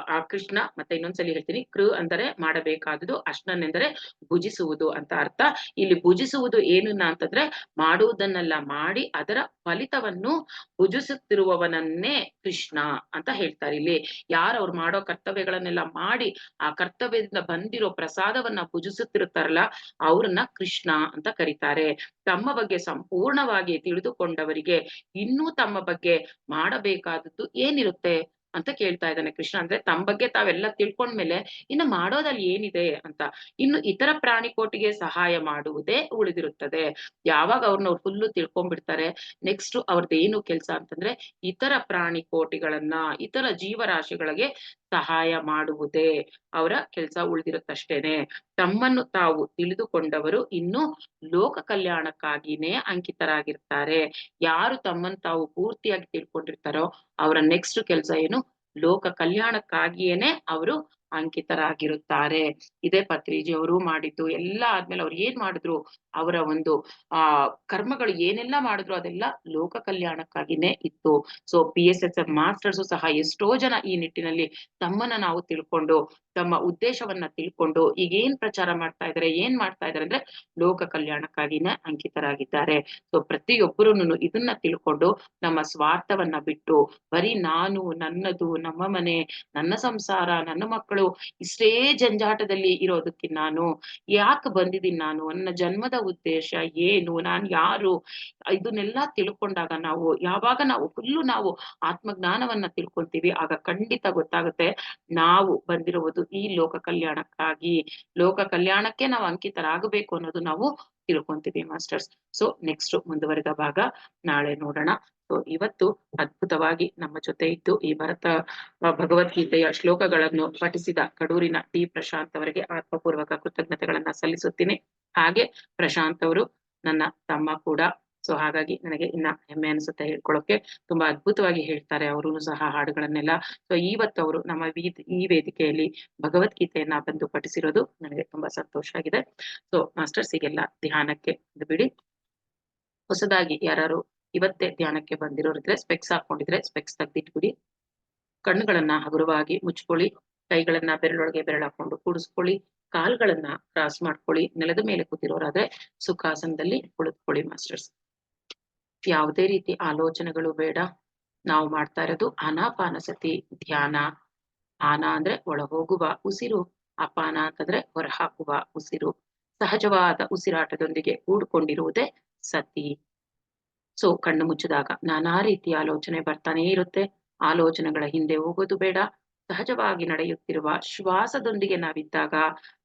ಆ ಕೃಷ್ಣ ಮತ್ತೆ ಇನ್ನೊಂದ್ಸಲಿ ಹೇಳ್ತೀನಿ. ಕೃ ಅಂದರೆ ಮಾಡಬೇಕಾದುದು, ಅಶ್ನನ್ ಎಂದರೆ ಭುಜಿಸುವುದು ಅಂತ ಅರ್ಥ. ಇಲ್ಲಿ ಭುಜಿಸುವುದು ಏನನ್ನ ಅಂತಂದ್ರೆ, ಮಾಡುವುದನ್ನೆಲ್ಲ ಮಾಡಿ ಅದರ ಫಲಿತವನ್ನು ಭುಜಿಸುತ್ತಿರುವವನನ್ನೇ ಕೃಷ್ಣ ಅಂತ ಹೇಳ್ತಾರೆ ಇಲ್ಲಿ. ಯಾರು ಅವ್ರು ಮಾಡೋ ಕರ್ತವ್ಯಗಳನ್ನೆಲ್ಲ ಮಾಡಿ ಆ ಕರ್ತವ್ಯದಿಂದ ಬಂದಿರೋ ಪ್ರಸಾದವನ್ನ ಭುಜಿಸುತ್ತಿರುತ್ತಾರಲ್ಲ, ಅವ್ರನ್ನ ಕೃಷ್ಣ ಅಂತ ಕರೀತಾರೆ. ತಮ್ಮ ಬಗ್ಗೆ ಸಂಪೂರ್ಣವಾಗಿ ತಿಳಿದುಕೊಂಡವರಿಗೆ ಇನ್ನೂ ತಮ್ಮ ಬಗ್ಗೆ ಮಾಡಬೇಕಾದದ್ದು ಏನಿರುತ್ತೆ ಅಂತ ಕೇಳ್ತಾ ಇದ್ದಾನೆ ಕೃಷ್ಣ. ಅಂದ್ರೆ ತಮ್ಮ ಬಗ್ಗೆ ತಾವೆಲ್ಲ ತಿಳ್ಕೊಂಡ್ಮೇಲೆ ಇನ್ನು ಮಾಡೋದಲ್ಲಿ ಏನಿದೆ ಅಂತ. ಇನ್ನು ಇತರ ಪ್ರಾಣಿಕೋಟಿಗೆ ಸಹಾಯ ಮಾಡುವುದೇ ಉಳಿದಿರುತ್ತದೆ. ಯಾವಾಗ ಅವ್ರು ಫುಲ್ಲು ತಿಳ್ಕೊಂಡ್ಬಿಡ್ತಾರೆ, ನೆಕ್ಸ್ಟ್ ಅವ್ರದ್ದೇನು ಕೆಲ್ಸ ಅಂತಂದ್ರೆ, ಇತರ ಪ್ರಾಣಿಕೋಟಿಗಳನ್ನ, ಇತರ ಜೀವರಾಶಿಗಳಿಗೆ ಸಹಾಯ ಮಾಡುವುದೇ ಅವರ ಕೆಲ್ಸ ಉಳಿದಿರುತ್ತಷ್ಟೇನೆ. ತಮ್ಮನ್ನು ತಾವು ತಿಳಿದುಕೊಂಡವರು ಇನ್ನು ಲೋಕ ಕಲ್ಯಾಣಕ್ಕಾಗಿನೇ ಅಂಕಿತರಾಗಿರ್ತಾರೆ. ಯಾರು ತಮ್ಮನ್ನು ತಾವು ಪೂರ್ತಿಯಾಗಿ ತಿಳ್ಕೊಂಡಿರ್ತಾರೋ ಅವರ ನೆಕ್ಸ್ಟ್ ಕೆಲ್ಸ ಏನು? ಲೋಕ ಕಲ್ಯಾಣಕ್ಕಾಗಿಯೇನೆ ಅವರು ಅಂಕಿತರಾಗಿರುತ್ತಾರೆ. ಇದೇ ಪತ್ರಿಜಿ ಅವರು ಮಾಡಿದ್ದು. ಎಲ್ಲ ಆದ್ಮೇಲೆ ಅವ್ರು ಏನ್ ಮಾಡಿದ್ರು? ಅವರ ಒಂದು ಕರ್ಮಗಳು ಏನೆಲ್ಲ ಮಾಡಿದ್ರು ಅದೆಲ್ಲ ಲೋಕ ಕಲ್ಯಾಣಕ್ಕಾಗಿನೇ ಇತ್ತು. ಸೊ PSSF ಮಾಸ್ಟರ್ಸು ಸಹ ಎಷ್ಟೋ ಜನ ಈ ನಿಟ್ಟಿನಲ್ಲಿ ತಮ್ಮನ್ನ ನಾವು ತಿಳ್ಕೊಂಡು, ತಮ್ಮ ಉದ್ದೇಶವನ್ನ ತಿಳ್ಕೊಂಡು ಈಗ ಏನ್ ಪ್ರಚಾರ ಮಾಡ್ತಾ ಇದಾರೆ, ಏನ್ ಮಾಡ್ತಾ ಇದಾರೆ ಅಂದ್ರೆ ಲೋಕ ಕಲ್ಯಾಣಕ್ಕಾಗಿನೇ ಅಂಕಿತರಾಗಿದ್ದಾರೆ. ಸೊ ಪ್ರತಿಯೊಬ್ಬರೂನು ಇದನ್ನ ತಿಳ್ಕೊಂಡು ನಮ್ಮ ಸ್ವಾರ್ಥವನ್ನ ಬಿಟ್ಟು, ಬರೀ ನಾನು, ನನ್ನದು, ನಮ್ಮ ಮನೆ, ನನ್ನ ಸಂಸಾರ, ನನ್ನ ಮಕ್ಕಳು ಇಷ್ಟೇ ಜಂಜಾಟದಲ್ಲಿ ಇರೋದಕ್ಕೆ ನಾನು ಯಾಕೆ ಬಂದಿದ್ದೀನಿ, ನಾನು ನನ್ನ ಜನ್ಮದ ಉದ್ದೇಶ ಏನು, ನಾನ್ ಯಾರು, ಇದನ್ನೆಲ್ಲ ತಿಳ್ಕೊಂಡಾಗ ನಾವು, ಯಾವಾಗ ನಾವು ಫುಲ್ಲು ನಾವು ಆತ್ಮಜ್ಞಾನವನ್ನ ತಿಳ್ಕೊಂತೀವಿ, ಆಗ ಖಂಡಿತ ಗೊತ್ತಾಗುತ್ತೆ ನಾವು ಬಂದಿರುವುದು ಈ ಲೋಕ ಕಲ್ಯಾಣಕ್ಕಾಗಿ. ಲೋಕ ಕಲ್ಯಾಣಕ್ಕೆ ನಾವು ಅಂಕಿತರಾಗಬೇಕು ಅನ್ನೋದು ನಾವು ತಿಳ್ಕೊಂತೀವಿ ಮಾಸ್ಟರ್ಸ್. ಸೊ ನೆಕ್ಸ್ಟ್ ಮುಂದುವರೆದ ಭಾಗ ನಾಳೆ ನೋಡೋಣ. ಸೊ ಇವತ್ತು ಅದ್ಭುತವಾಗಿ ನಮ್ಮ ಜೊತೆ ಇದ್ದು ಈ ಭಗವದ್ಗೀತೆಯ ಶ್ಲೋಕಗಳನ್ನು ಪಠಿಸಿದ ಕಡೂರಿನ ಟಿ ಪ್ರಶಾಂತ್ ಅವರಿಗೆ ಆತ್ಮಪೂರ್ವಕ ಕೃತಜ್ಞತೆಗಳನ್ನ ಸಲ್ಲಿಸುತ್ತೀನಿ. ಹಾಗೆ ಪ್ರಶಾಂತ್ ಅವರು ನನ್ನ ತಮ್ಮ ಕೂಡ. ಸೊ ಹಾಗಾಗಿ ನನಗೆ ಇನ್ನ ಹೆಮ್ಮೆ ಅನಿಸುತ್ತೆ ಹೇಳ್ಕೊಳ್ಳೋಕೆ. ತುಂಬಾ ಅದ್ಭುತವಾಗಿ ಹೇಳ್ತಾರೆ ಅವರು ಸಹ ಹಾಡುಗಳನ್ನೆಲ್ಲ. ಸೊ ಇವತ್ತು ಅವರು ನಮ್ಮ ಈ ವೇದಿಕೆಯಲ್ಲಿ ಭಗವದ್ಗೀತೆಯನ್ನ ಬಂದು ಪಠಿಸಿರೋದು ನನಗೆ ತುಂಬಾ ಸಂತೋಷ ಆಗಿದೆ. ಸೊ ಮಾಸ್ಟರ್ಸ್ ಈಗೆಲ್ಲ ಧ್ಯಾನಕ್ಕೆ ಬಿಡಿ. ಹೊಸದಾಗಿ ಯಾರು ಇವತ್ತೇ ಧ್ಯಾನಕ್ಕೆ ಬಂದಿರೋರಿದ್ರೆ, ಸ್ಪೆಕ್ಸ್ ಹಾಕೊಂಡಿದ್ರೆ ಸ್ಪೆಕ್ಸ್ ತೆಗ್ದಿಟ್ಬಿಡಿ. ಕಣ್ಣುಗಳನ್ನ ಹಗುರವಾಗಿ ಮುಚ್ಕೊಳ್ಳಿ. ಕೈಗಳನ್ನ ಬೆರಳೊಳಗೆ ಬೆರಳು ಹಾಕೊಂಡು ಕೂಡಿಸ್ಕೊಳ್ಳಿ. ಕಾಲ್ಗಳನ್ನ ಕ್ರಾಸ್ ಮಾಡ್ಕೊಳ್ಳಿ. ನೆಲದ ಮೇಲೆ ಕೂತಿರೋರಾದ್ರೆ ಸುಖಾಸನದಲ್ಲಿ ಕುಳಿತುಕೊಳ್ಳಿ ಮಾಸ್ಟರ್ಸ್. ಯಾವುದೇ ರೀತಿ ಆಲೋಚನೆಗಳು ಬೇಡ. ನಾವು ಮಾಡ್ತಾ ಇರೋದು ಆನಾಪಾನಸತಿ ಧ್ಯಾನ. ಆನ ಅಂದ್ರೆ ಒಳಹೋಗುವ ಉಸಿರು, ಅಪಾನ ಅಂತಂದ್ರೆ ಹೊರಹಾಕುವ ಉಸಿರು. ಸಹಜವಾದ ಉಸಿರಾಟದೊಂದಿಗೆ ಕೂಡ್ಕೊಂಡಿರುವುದೇ ಸತಿ. ಸೊ ಕಣ್ಣು ಮುಚ್ಚಿದಾಗ ನಾನಾ ರೀತಿಯ ಆಲೋಚನೆ ಬರ್ತಾನೆ ಇರುತ್ತೆ. ಆಲೋಚನೆಗಳ ಹಿಂದೆ ಹೋಗೋದು ಬೇಡ. ಸಹಜವಾಗಿ ನಡೆಯುತ್ತಿರುವ ಶ್ವಾಸದೊಂದಿಗೆ ನಾವಿದ್ದಾಗ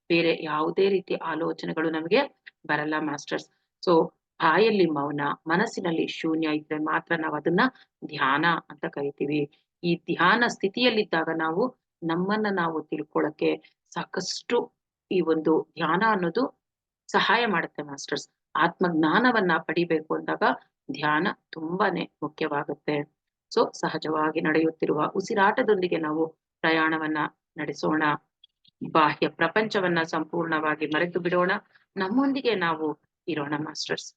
ಬೇರೆ ಯಾವುದೇ ರೀತಿ ಆಲೋಚನೆಗಳು ನಮಗೆ ಬರಲ್ಲ ಮಾಸ್ಟರ್ಸ್. ಸೊ ಬಾಯಲ್ಲಿ ಮೌನ, ಮನಸ್ಸಿನಲ್ಲಿ ಶೂನ್ಯ ಇದ್ರೆ ಮಾತ್ರ ನಾವು ಅದನ್ನ ಧ್ಯಾನ ಅಂತ ಕರಿತೀವಿ. ಈ ಧ್ಯಾನ ಸ್ಥಿತಿಯಲ್ಲಿದ್ದಾಗ ನಾವು ನಮ್ಮನ್ನ ನಾವು ತಿಳ್ಕೊಳಕ್ಕೆ ಸಾಕಷ್ಟು ಈ ಒಂದು ಧ್ಯಾನ ಅನ್ನೋದು ಸಹಾಯ ಮಾಡುತ್ತೆ ಮಾಸ್ಟರ್ಸ್. ಆತ್ಮಜ್ಞಾನವನ್ನ ಪಡಿಬೇಕು ಅಂದಾಗ ಧ್ಯಾನ ತುಂಬಾನೇ ಮುಖ್ಯವಾಗುತ್ತೆ. ಸೊ ಸಹಜವಾಗಿ ನಡೆಯುತ್ತಿರುವ ಉಸಿರಾಟದೊಂದಿಗೆ ನಾವು ಪ್ರಯಾಣವನ್ನ ನಡೆಸೋಣ. ಬಾಹ್ಯ ಪ್ರಪಂಚವನ್ನ ಸಂಪೂರ್ಣವಾಗಿ ಮರೆತು ಬಿಡೋಣ. ನಮ್ಮೊಂದಿಗೆ ನಾವು ಇರೋಣ ಮಾಸ್ಟರ್ಸ್.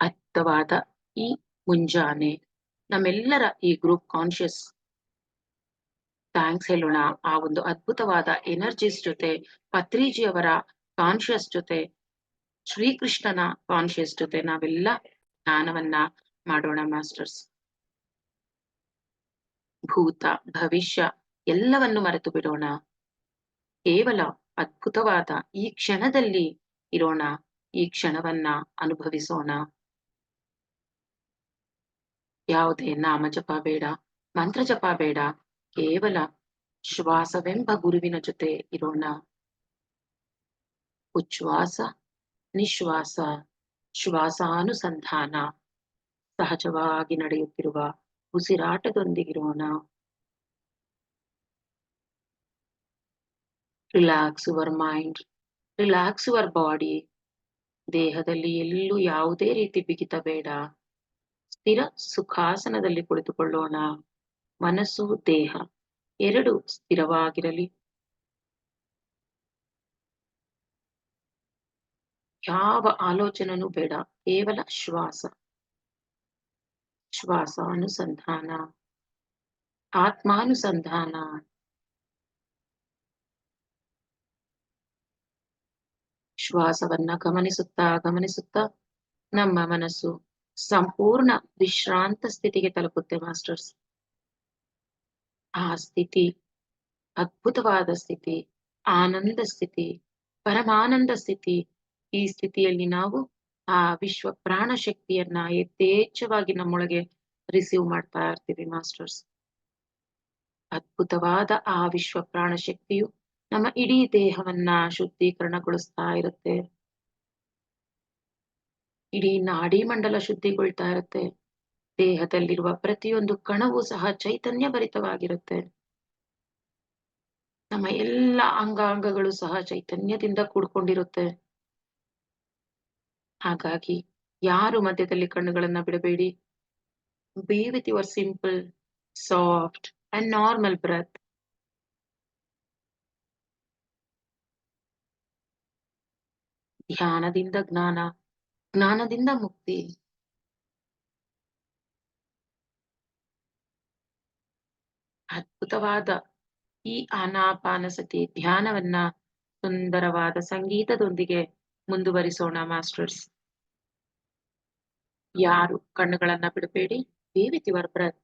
ಅದ್ಭುತವಾದ ಈ ಮುಂಜಾನೆ ನಮ್ಮೆಲ್ಲರ ಈ ಗ್ರೂಪ್ ಕಾನ್ಶಿಯಸ್ ಥ್ಯಾಂಕ್ಸ್ ಹೇಳೋಣ. ಆ ಒಂದು ಅದ್ಭುತವಾದ ಎನರ್ಜೀಸ್ ಜೊತೆ, ಪತ್ರಿಜಿ ಅವರ ಕಾನ್ಶಿಯಸ್ ಜೊತೆ, ಶ್ರೀಕೃಷ್ಣನ ಕಾನ್ಶಿಯಸ್ ಜೊತೆ ನಾವೆಲ್ಲ ಧ್ಯಾನವನ್ನ ಮಾಡೋಣ ಮಾಸ್ಟರ್ಸ್. ಭೂತ ಭವಿಷ್ಯ ಎಲ್ಲವನ್ನು ಮರೆತು ಬಿಡೋಣ. ಕೇವಲ ಅದ್ಭುತವಾದ ಈ ಕ್ಷಣದಲ್ಲಿ ಇರೋಣ. ಈ ಕ್ಷಣವನ್ನ ಅನುಭವಿಸೋಣ. ಯಾವುದೇ ನಾಮ ಜಪ ಬೇಡ, ಮಂತ್ರ ಜಪ ಬೇಡ, ಕೇವಲ ಶ್ವಾಸವೆಂಬ ಗುರುವಿನ ಜೊತೆ ಇರೋಣ. ಉಚ್ಛ್ವಾಸ, ನಿಶ್ವಾಸ, ಶ್ವಾಸಾನುಸಂಧಾನ, ಸಹಜವಾಗಿ ನಡೆಯುತ್ತಿರುವ ಉಸಿರಾಟದೊಂದಿಗಿರೋಣ. Relax your mind, relax your body. ದೇಹದಲ್ಲಿ ಎಲ್ಲೂ ಯಾವುದೇ ರೀತಿ ಬಿಗಿತ ಬೇಡ. ಸ್ಥಿರ ಸುಖಾಸನದಲ್ಲಿ ಕುಳಿತುಕೊಳ್ಳೋಣ. ಮನಸ್ಸು ದೇಹ ಎರಡು ಸ್ಥಿರವಾಗಿರಲಿ. ಯಾವ ಆಲೋಚನೆನೂ ಬೇಡ, ಕೇವಲ ಶ್ವಾಸ, ಶ್ವಾಸಾನುಸಂಧಾನ, ಆತ್ಮಾನುಸಂಧಾನ. ಶ್ವಾಸವನ್ನ ಗಮನಿಸುತ್ತಾ ಗಮನಿಸುತ್ತಾ ನಮ್ಮ ಮನಸ್ಸು ಸಂಪೂರ್ಣ ವಿಶ್ರಾಂತ ಸ್ಥಿತಿಗೆ ತಲುಪುತ್ತೆ ಮಾಸ್ಟರ್ಸ್. ಆ ಸ್ಥಿತಿ ಅದ್ಭುತವಾದ ಸ್ಥಿತಿ, ಆನಂದ ಸ್ಥಿತಿ, ಪರಮಾನಂದ ಸ್ಥಿತಿ. ಈ ಸ್ಥಿತಿಯಲ್ಲಿ ನಾವು ಆ ವಿಶ್ವ ಪ್ರಾಣ ಶಕ್ತಿಯನ್ನ ಯಥೇಚ್ಛವಾಗಿ ನಮ್ಮೊಳಗೆ ರಿಸೀವ್ ಮಾಡ್ತಾ ಇರ್ತೀವಿ ಮಾಸ್ಟರ್ಸ್. ಅದ್ಭುತವಾದ ಆ ವಿಶ್ವ ಪ್ರಾಣ ಶಕ್ತಿಯು ನಮ್ಮ ಇಡೀ ದೇಹವನ್ನ ಶುದ್ಧೀಕರಣಗೊಳಿಸ್ತಾ ಇರುತ್ತೆ. ಇಡೀ ನಾಡಿ ಮಂಡಲ ಶುದ್ಧಿಗೊಳ್ತಾ ಇರುತ್ತೆ. ದೇಹದಲ್ಲಿರುವ ಪ್ರತಿಯೊಂದು ಕಣವೂ ಸಹ ಚೈತನ್ಯ ಭರಿತವಾಗಿರುತ್ತೆ. ನಮ್ಮ ಎಲ್ಲ ಅಂಗಾಂಗಗಳು ಸಹ ಚೈತನ್ಯದಿಂದ ಕೂಡ್ಕೊಂಡಿರುತ್ತೆ. ಹಾಗಾಗಿ ಯಾರು ಮಧ್ಯದಲ್ಲಿ ಕಣ್ಣುಗಳನ್ನ ಬಿಡಬೇಡಿ. Be with your simple, soft and normal breath. ಧ್ಯಾನದಿಂದ ಜ್ಞಾನ, ಜ್ಞಾನದಿಂದ ಮುಕ್ತಿ. ಅದ್ಭುತವಾದ ಈ ಆನಾಪಾನಸತಿ ಧ್ಯಾನವನ್ನ ಸುಂದರವಾದ ಸಂಗೀತದೊಂದಿಗೆ ಮುಂದುವರಿಸೋಣ ಮಾಸ್ಟರ್ಸ್. ಯಾರು ಕಣ್ಣುಗಳನ್ನ ಬಿಡಬೇಡಿ. Be with your breath.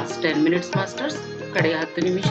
Last 10 minutes masters, ಕಡೆಯ 10 ನಿಮಿಷ.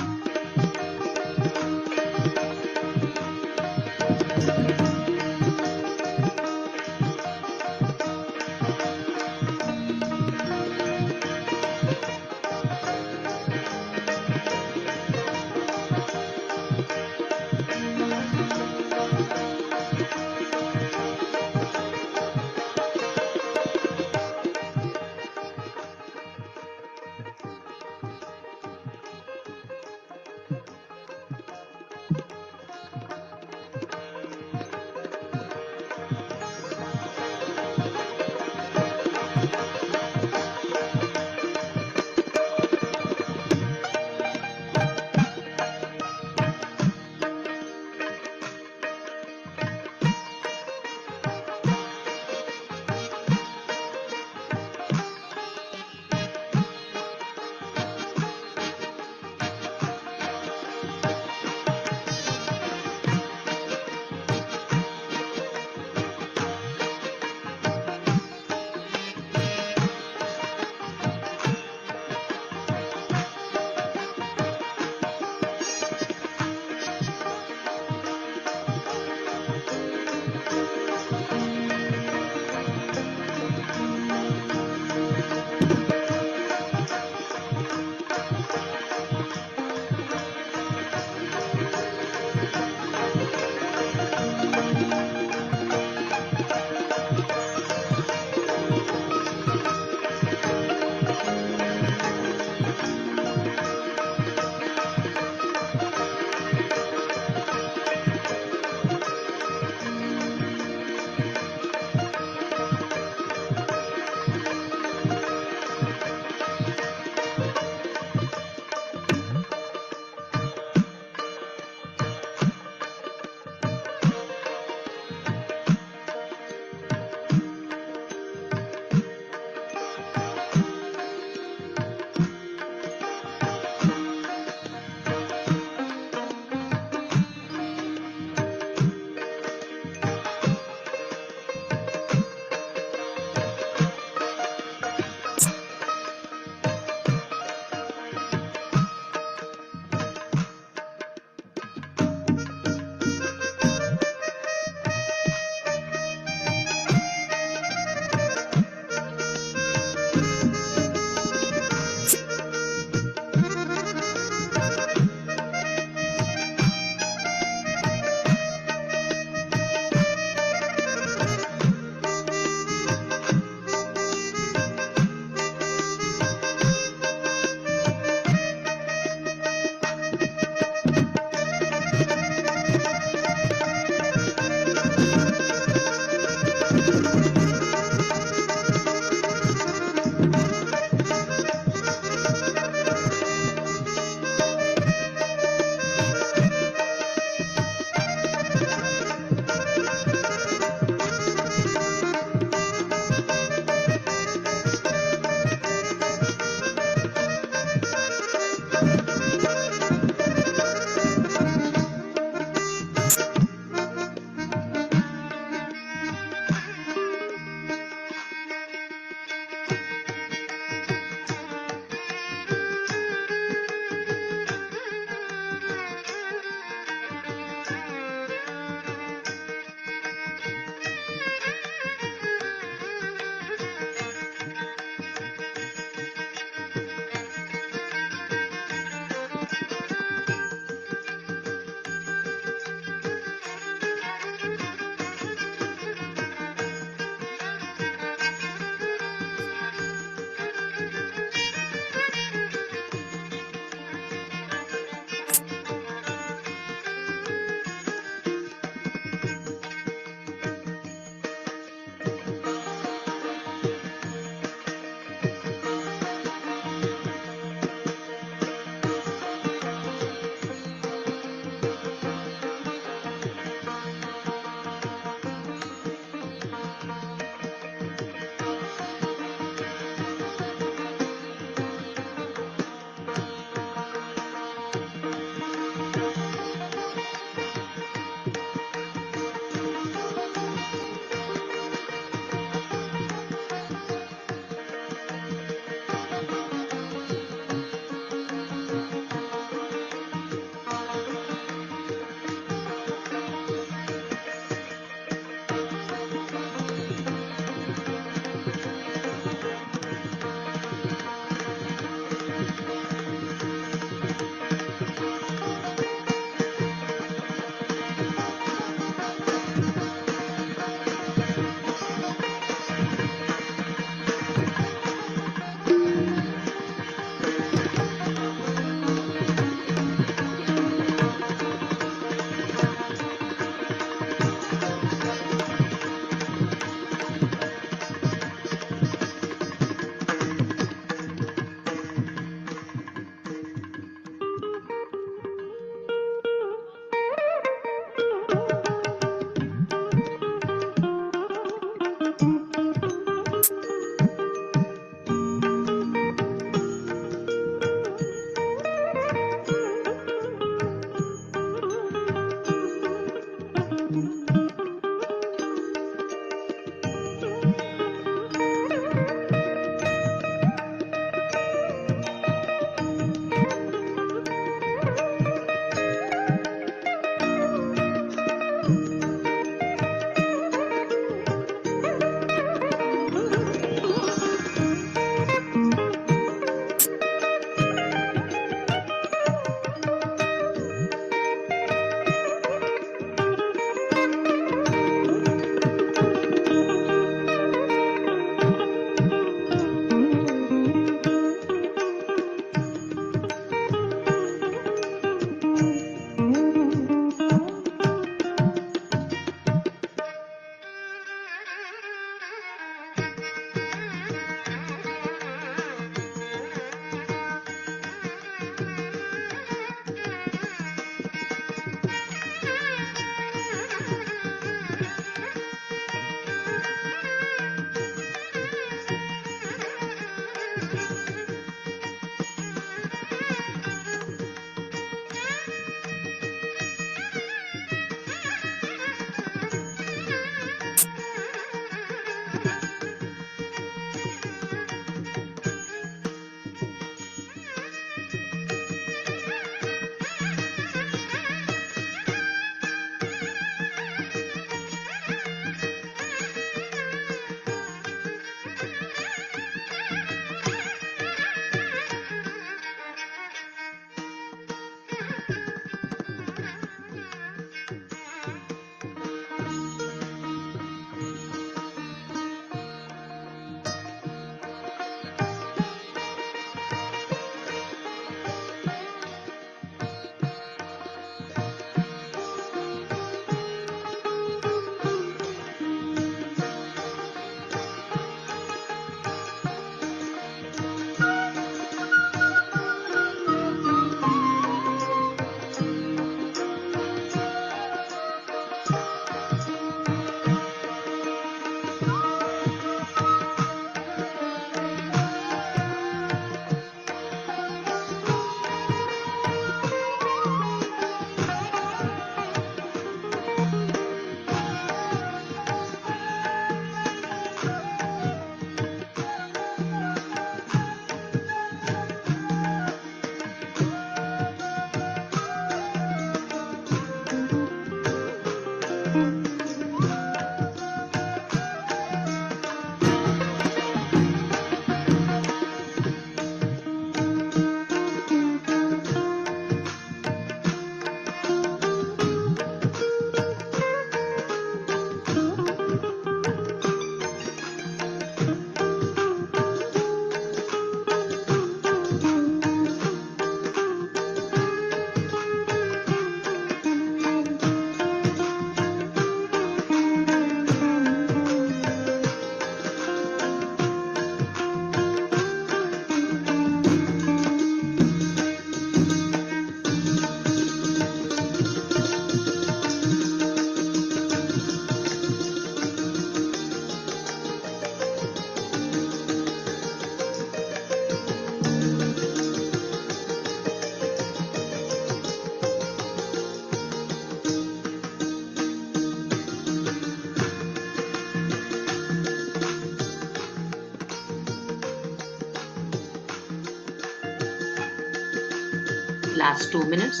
Last 2 minutes.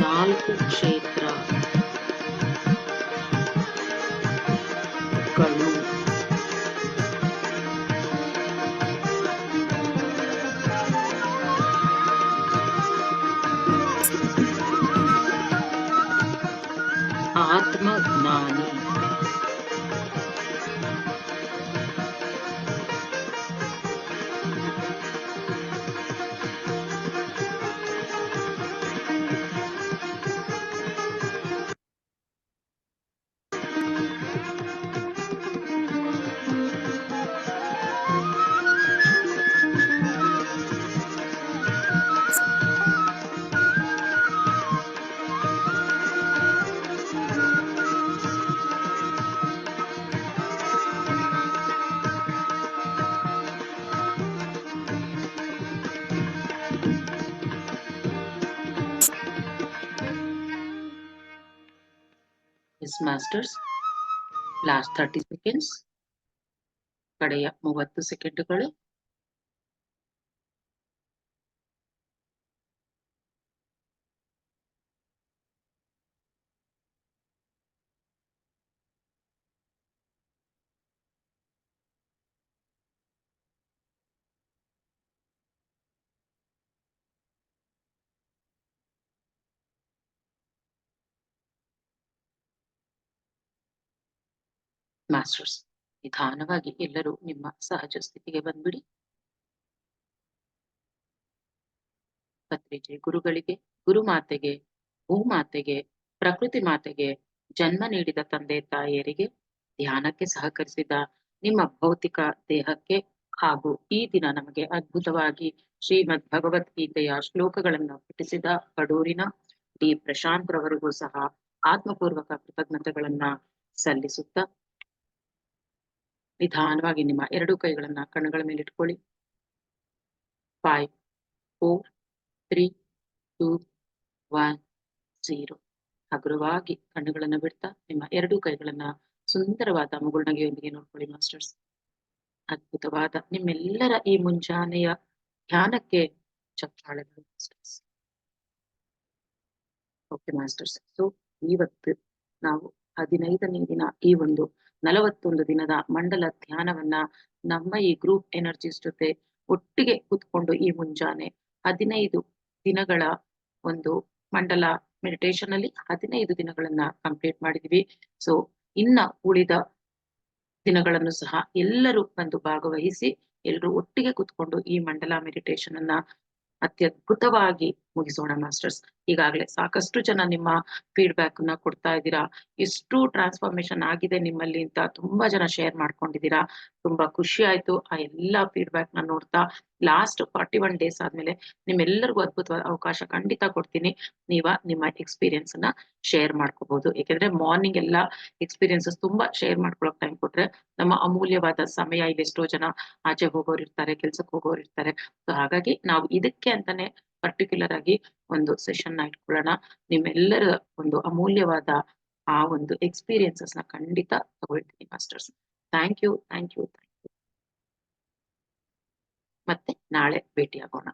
ನಾಲ್ಕು ಕ್ಷೇತ್ರಗಳು ಆತ್ಮಜ್ಞಾನಿ ಮಾಸ್ಟರ್ಸ್. Last 30 seconds. ಕಡೆಯ 30 ಸೆಕೆಂಡುಗಳು. ಮಾಸ್ಟರ್ಸ್, ನಿಧಾನವಾಗಿ ಎಲ್ಲರೂ ನಿಮ್ಮ ಸಹಜ ಸ್ಥಿತಿಗೆ ಬಂದ್ಬಿಡಿ. ಪತ್ರಿಜೆ ಗುರುಗಳಿಗೆ, ಗುರುಮಾತೆಗೆ, ಭೂಮಾತೆಗೆ, ಪ್ರಕೃತಿ ಮಾತೆಗೆ, ಜನ್ಮ ನೀಡಿದ ತಂದೆ ತಾಯಿಯರಿಗೆ, ಧ್ಯಾನಕ್ಕೆ ಸಹಕರಿಸಿದ ನಿಮ್ಮ ಭೌತಿಕ ದೇಹಕ್ಕೆ ಹಾಗೂ ಈ ದಿನ ನಮಗೆ ಅದ್ಭುತವಾಗಿ ಶ್ರೀಮದ್ ಭಗವದ್ಗೀತೆಯ ಶ್ಲೋಕಗಳನ್ನು ಪಠಿಸಿದ ಕಡೂರಿನ ಡಿ ಪ್ರಶಾಂತ್ ರವರಿಗೂ ಸಹ ಆತ್ಮಪೂರ್ವಕ ಕೃತಜ್ಞತೆಗಳನ್ನ ಸಲ್ಲಿಸುತ್ತಾ, ನಿಧಾನವಾಗಿ ನಿಮ್ಮ ಎರಡು ಕೈಗಳನ್ನ ಕಣ್ಣುಗಳ ಮೇಲೆ ಇಟ್ಕೊಳ್ಳಿ. 5 4 3 2 1 0. ಹಗುರವಾಗಿ ಕಣ್ಣುಗಳನ್ನ ಬಿಡ್ತಾ ನಿಮ್ಮ ಎರಡು ಕೈಗಳನ್ನ ಸುಂದರವಾದ ಮುಗುಳ್ನಗೆಯೊಂದಿಗೆ ನೋಡ್ಕೊಳ್ಳಿ ಮಾಸ್ಟರ್ಸ್. ಅದ್ಭುತವಾದ ನಿಮ್ಮೆಲ್ಲರ ಈ ಮುಂಜಾನೆಯ ಧ್ಯಾನಕ್ಕೆ ಚಪ್ಪಾಳೆಗಳು ಮಾಸ್ಟರ್ಸ್. ಓಕೆ ಮಾಸ್ಟರ್ಸ್, ಸೊ ಇವತ್ತು ನಾವು 15ನೇ ದಿನ ಈ ಒಂದು 41 ದಿನದ ಮಂಡಲ ಧ್ಯಾನವನ್ನ ನಮ್ಮ ಈ ಗ್ರೂಪ್ ಎನರ್ಜೀಸ್ ಜೊತೆ ಒಟ್ಟಿಗೆ ಕೂತ್ಕೊಂಡು ಈ ಮುಂಜಾನೆ 15 ದಿನಗಳ ಒಂದು ಮಂಡಲ ಮೆಡಿಟೇಷನ್ ಅಲ್ಲಿ 15 ದಿನಗಳನ್ನ ಕಂಪ್ಲೀಟ್ ಮಾಡಿದ್ವಿ. ಸೊ ಇನ್ನ ಉಳಿದ ದಿನಗಳನ್ನು ಸಹ ಎಲ್ಲರೂ ಬಂದು ಭಾಗವಹಿಸಿ ಎಲ್ಲರೂ ಒಟ್ಟಿಗೆ ಕೂತ್ಕೊಂಡು ಈ ಮಂಡಲ ಮೆಡಿಟೇಷನ್ ಅನ್ನ ಅತ್ಯದ್ಭುತವಾಗಿ ಮುಗಿಸೋಣ ಮಾಸ್ಟರ್ಸ್. ಈಗಾಗಲೇ ಸಾಕಷ್ಟು ಜನ ನಿಮ್ಮ ಫೀಡ್ಬ್ಯಾಕ್ ನ ಕೊಡ್ತಾ ಇದ್ದೀರಾ, ಎಷ್ಟು ಟ್ರಾನ್ಸ್ಫಾರ್ಮೇಶನ್ ಆಗಿದೆ ನಿಮ್ಮಲ್ಲಿ ಅಂತ ತುಂಬಾ ಜನ ಶೇರ್ ಮಾಡ್ಕೊಂಡಿದ್ದೀರಾ. ತುಂಬಾ ಖುಷಿ ಆಯ್ತು ಆ ಎಲ್ಲಾ ಫೀಡ್ಬ್ಯಾಕ್ ನ ನೋಡ್ತಾ. ಲಾಸ್ಟ್ 41 ಡೇಸ್ ಆದ್ಮೇಲೆ ನಿಮ್ಮೆಲ್ಲರಿಗೂ ಅದ್ಭುತವಾದ ಅವಕಾಶ ಖಂಡಿತ ಕೊಡ್ತೀನಿ. ನಿಮ್ಮ ಎಕ್ಸ್ಪೀರಿಯನ್ಸ್ ನ ಶೇರ್ ಮಾಡ್ಕೋಬಹುದು. ಯಾಕೆಂದ್ರೆ ಮಾರ್ನಿಂಗ್ ಎಲ್ಲಾ ಎಕ್ಸ್ಪೀರಿಯನ್ಸಸ್ ತುಂಬಾ ಶೇರ್ ಮಾಡ್ಕೊಳಕ್ ಟೈಮ್ ಕೊಟ್ರೆ ನಮ್ಮ ಅಮೂಲ್ಯವಾದ ಸಮಯ, ಇಲ್ಲಿ ಎಷ್ಟೋ ಜನ ಆಚೆ ಹೋಗೋರು ಇರ್ತಾರೆ, ಕೆಲ್ಸಕ್ಕೆ ಹೋಗೋರು ಇರ್ತಾರೆ. ಸೊ ಹಾಗಾಗಿ ನಾವು ಇದಕ್ಕೆ ಅಂತಾನೆ ಪರ್ಟಿಕ್ಯುಲರ್ ಆಗಿ ಒಂದು ಸೆಷನ್ ನ ಇಟ್ಕೊಳ್ಳೋಣ. ನಿಮ್ಮೆಲ್ಲರ ಒಂದು ಅಮೂಲ್ಯವಾದ ಆ ಒಂದು ಎಕ್ಸ್ಪೀರಿಯನ್ಸಸ್ ನ ಖಂಡಿತ ತಗೊಳ್ತೀನಿ ಮಾಸ್ಟರ್ಸ್. Thank you. ಮತ್ತೆ ನಾಳೆ ಭೇಟಿಯಾಗೋಣ.